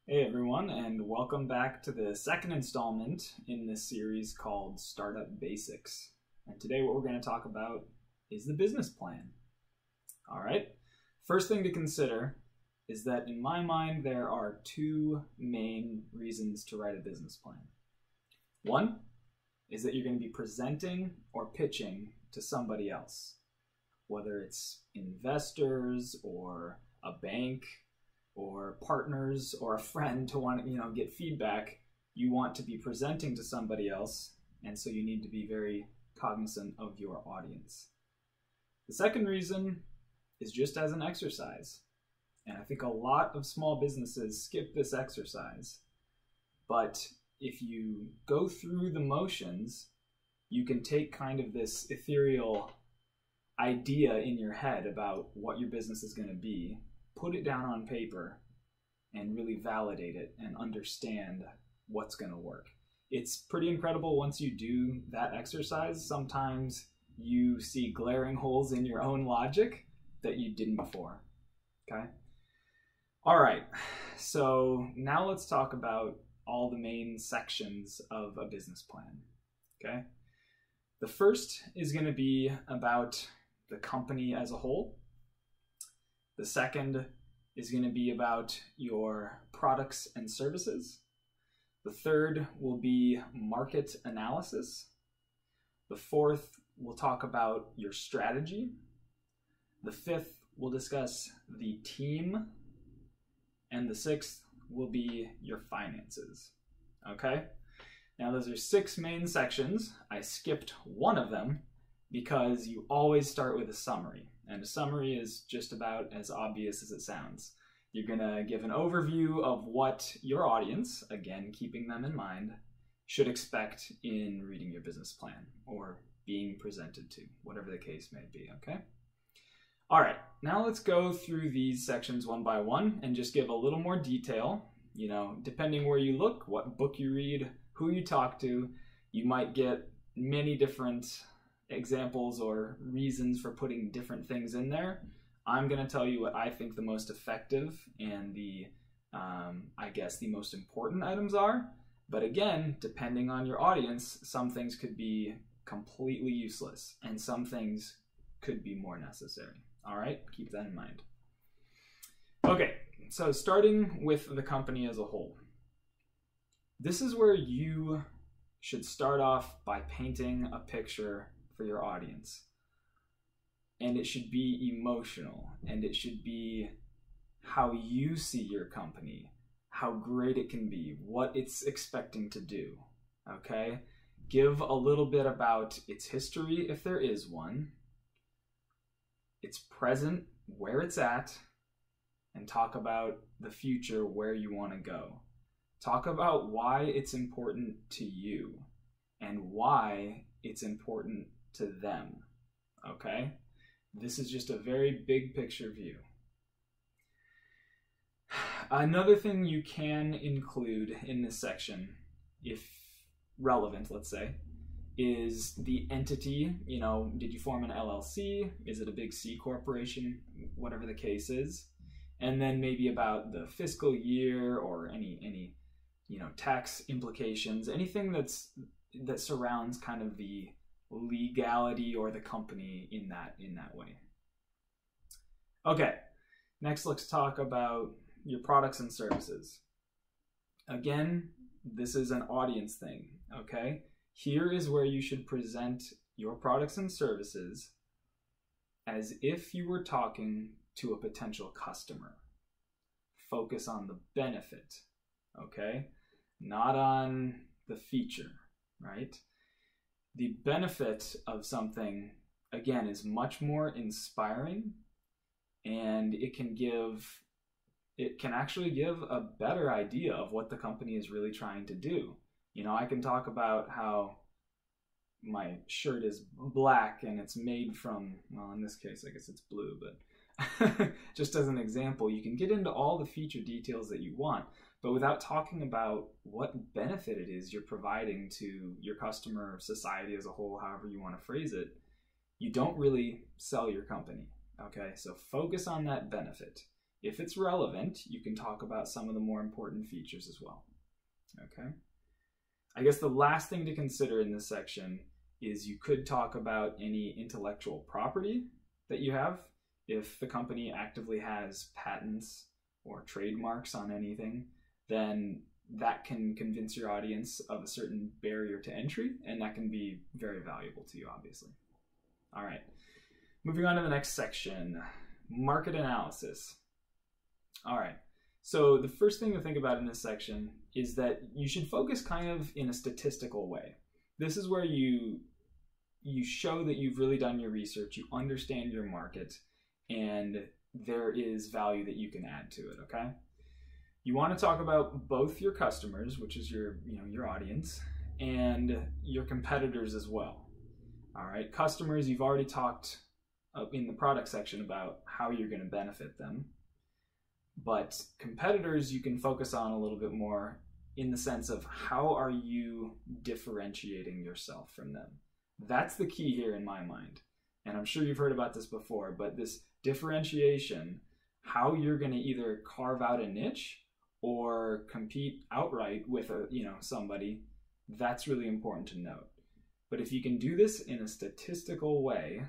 Hey everyone, and welcome back to the second installment in this series called Startup Basics. And today what we're going to talk about is the business plan. All right, first thing to consider is that in my mind there are two main reasons to write a business plan. One is that you're going to be presenting or pitching to somebody else, whether it's investors or a bank or partners or a friend to want to get feedback. You want to be presenting to somebody else, and so you need to be very cognizant of your audience. The second reason is just as an exercise, and I think a lot of small businesses skip this exercise, but if you go through the motions, you can take kind of this ethereal idea in your head about what your business is going to be, put it down on paper, and really validate it and understand what's going to work. It's pretty incredible once you do that exercise. Sometimes you see glaring holes in your own logic that you didn't before. Okay? All right, so now let's talk about all the main sections of a business plan. Okay? The first is going to be about the company as a whole. The second is going to be about your products and services. The third will be market analysis. The fourth, we'll talk about your strategy. The fifth, we'll discuss the team. And the sixth will be your finances. Okay? Now those are 6 main sections. I skipped one of them because you always start with a summary. And a summary is just about as obvious as it sounds. You're going to give an overview of what your audience, again, keeping them in mind, should expect in reading your business plan or being presented to, whatever the case may be, okay? All right, now let's go through these sections one by one and just give a little more detail. You know, depending where you look, what book you read, who you talk to, you might get many different examples or reasons for putting different things in there. I'm going to tell you what I think the most effective and the, I guess, the most important items are. But again, depending on your audience, some things could be completely useless and some things could be more necessary. All right, keep that in mind. Okay, so starting with the company as a whole. This is where you should start off by painting a picture for your audience. And it should be emotional, and it should be how you see your company, how great it can be, what it's expecting to do, okay? Give a little bit about its history, if there is one, its present, where it's at, and talk about the future, where you want to go. Talk about why it's important to you and why it's important to them, okay? This is just a very big picture view. Another thing you can include in this section, if relevant, let's say, is the entity. You know, did you form an LLC? Is it a big C corporation? Whatever the case is. And then maybe about the fiscal year or any tax implications, anything that surrounds kind of the legality or the company in that way. Okay, next let's talk about your products and services. Again, this is an audience thing, okay? Here is where you should present your products and services as if you were talking to a potential customer. Focus on the benefit, okay? Not on the feature, right? The benefit of something, again, is much more inspiring, and it can actually give a better idea of what the company is really trying to do. You know, I can talk about how my shirt is black and it's made from, well, in this case, I guess it's blue, but just as an example, you can get into all the feature details that you want, but without talking about what benefit it is you're providing to your customer or society as a whole, however you want to phrase it, you don't really sell your company, okay? So focus on that benefit. if it's relevant, you can talk about some of the more important features as well. Okay. I guess the last thing to consider in this section is you could talk about any intellectual property that you have. If the company actively has patents or trademarks on anything, then that can convince your audience of a certain barrier to entry, and that can be very valuable to you, obviously. All right, moving on to the next section, market analysis. All right, so the first thing to think about in this section is that you should focus kind of in a statistical way. This is where you show that you've really done your research, you understand your market, and there is value that you can add to it, okay? You want to talk about both your customers, which is your audience, and your competitors as well. All right, customers, you've already talked in the product section about how you're going to benefit them. But competitors, you can focus on a little bit more in the sense of how are you differentiating yourself from them? That's the key here in my mind. And I'm sure you've heard about this before, but this differentiation, how you're going to either carve out a niche or compete outright with somebody, that's really important to note. But if you can do this in a statistical way,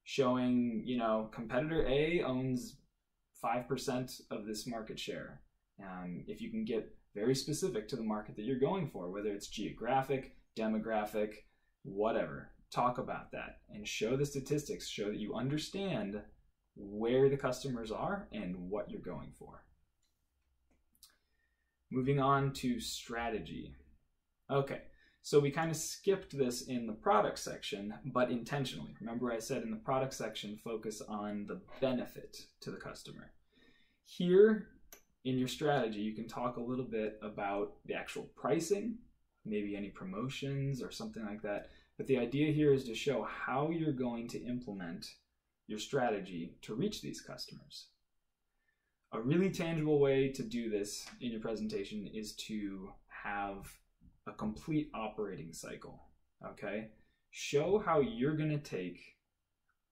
showing, competitor A owns 5% of this market share. If you can get very specific to the market that you're going for, whether it's geographic, demographic, whatever, talk about that and show the statistics, show that you understand where the customers are and what you're going for. Moving on to strategy. Okay, so we kind of skipped this in the product section, but intentionally. Remember I said in the product section, focus on the benefit to the customer. Here in your strategy, you can talk a little bit about the actual pricing, maybe any promotions or something like that. But the idea here is to show how you're going to implement your strategy to reach these customers. A really tangible way to do this in your presentation is to have a complete operating cycle, okay? Show how you're gonna take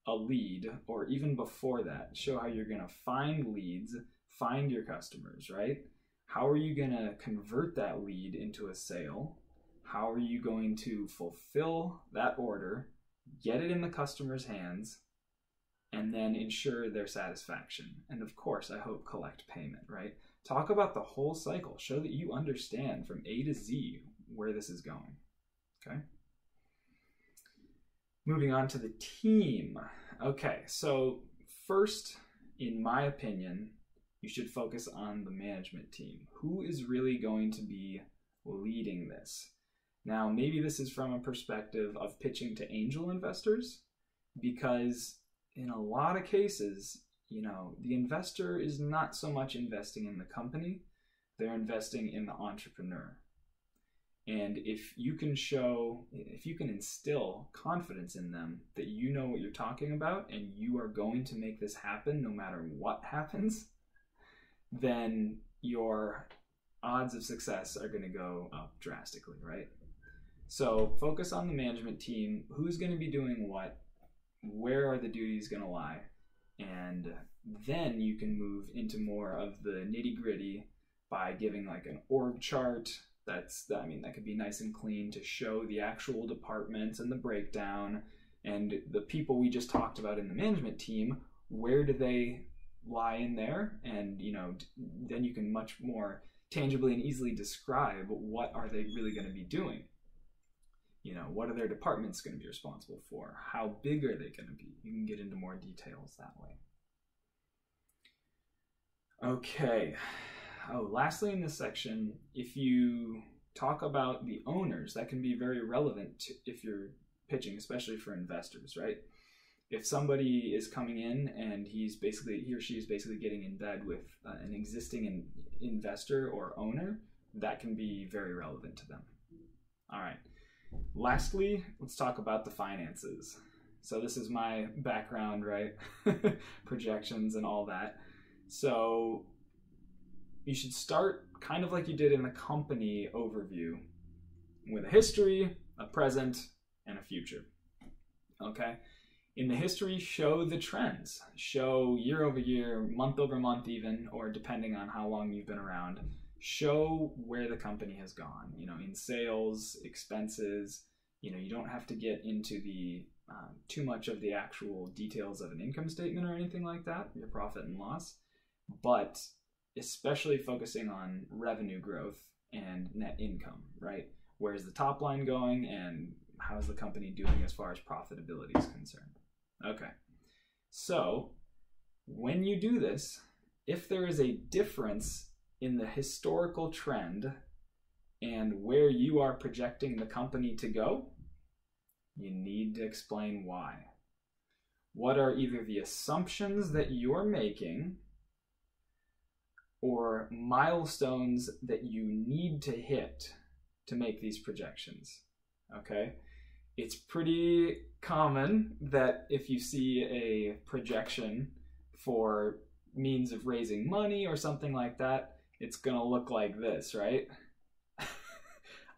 a lead, or even before that, show how you're gonna find leads, find your customers, right? How are you gonna convert that lead into a sale? How are you going to fulfill that order, get it in the customer's hands, and then ensure their satisfaction? And of course, I hope collect payment, right? Talk about the whole cycle. Show that you understand from A to Z where this is going, okay? Moving on to the team. Okay, so first, in my opinion, you should focus on the management team. Who is really going to be leading this? Now, maybe this is from a perspective of pitching to angel investors, because in a lot of cases, the investor is not so much investing in the company, they're investing in the entrepreneur. And if you can instill confidence in them that you know what you're talking about and you are going to make this happen no matter what happens, then your odds of success are going to go up drastically, right? So focus on the management team, who's going to be doing what, where are the duties going to lie, and then you can move into more of the nitty-gritty by giving like an org chart. That could be nice and clean to show the actual departments and the breakdown, and the people we just talked about in the management team, where do they lie in there? And then you can much more tangibly and easily describe what are they really going to be doing. What are their departments going to be responsible for? How big are they going to be? You can get into more details that way. Okay. Lastly in this section, if you talk about the owners, that can be very relevant if you're pitching, especially for investors, right? If somebody is coming in and he or she is basically getting in bed with an existing investor or owner, that can be very relevant to them. All right. Lastly, let's talk about the finances. So this is my background, right? Projections and all that. So you should start kind of like you did in the company overview, with a history, a present, and a future. Okay? In the history, show the trends. Show year over year, month over month even, or depending on how long you've been around. Show where the company has gone, in sales, expenses. You don't have to get into the too much of the actual details of an income statement or anything like that, your profit and loss, but especially focusing on revenue growth and net income, right? Where's the top line going and how's the company doing as far as profitability is concerned? Okay, so when you do this, if there is a difference in the historical trend and where you are projecting the company to go, you need to explain why. What are either the assumptions that you're making or milestones that you need to hit to make these projections? Okay? It's pretty common that if you see a projection for means of raising money or something like that, it's going to look like this, right?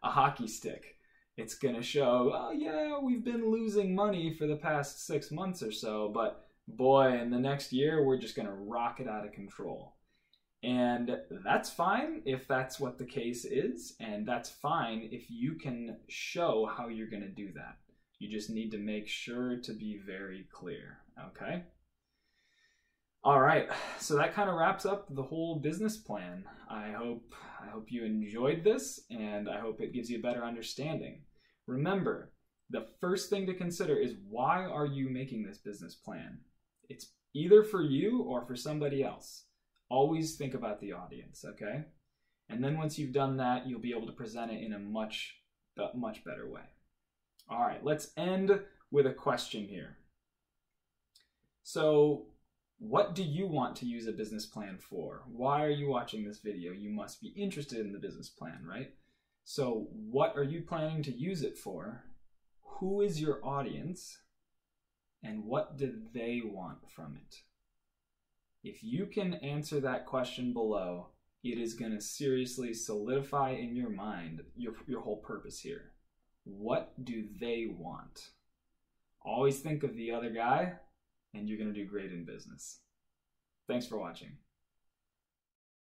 A hockey stick. It's going to show, oh yeah, we've been losing money for the past 6 months or so, but boy, in the next year, we're just going to rocket out of control. And that's fine if that's what the case is, and that's fine if you can show how you're going to do that. You just need to make sure to be very clear, okay? All right, so that kind of wraps up the whole business plan. I hope you enjoyed this, and I hope it gives you a better understanding. Remember, the first thing to consider is, why are you making this business plan? It's either for you or for somebody else. Always think about the audience, okay? And then once you've done that, you'll be able to present it in a much better way. All right, let's end with a question here. So, what do you want to use a business plan for? Why are you watching this video? You must be interested in the business plan, right? So what are you planning to use it for? Who is your audience? And what do they want from it? If you can answer that question below, it is going to seriously solidify in your mind your whole purpose here. What do they want? Always think of the other guy, and you're going to do great in business. Thanks for watching.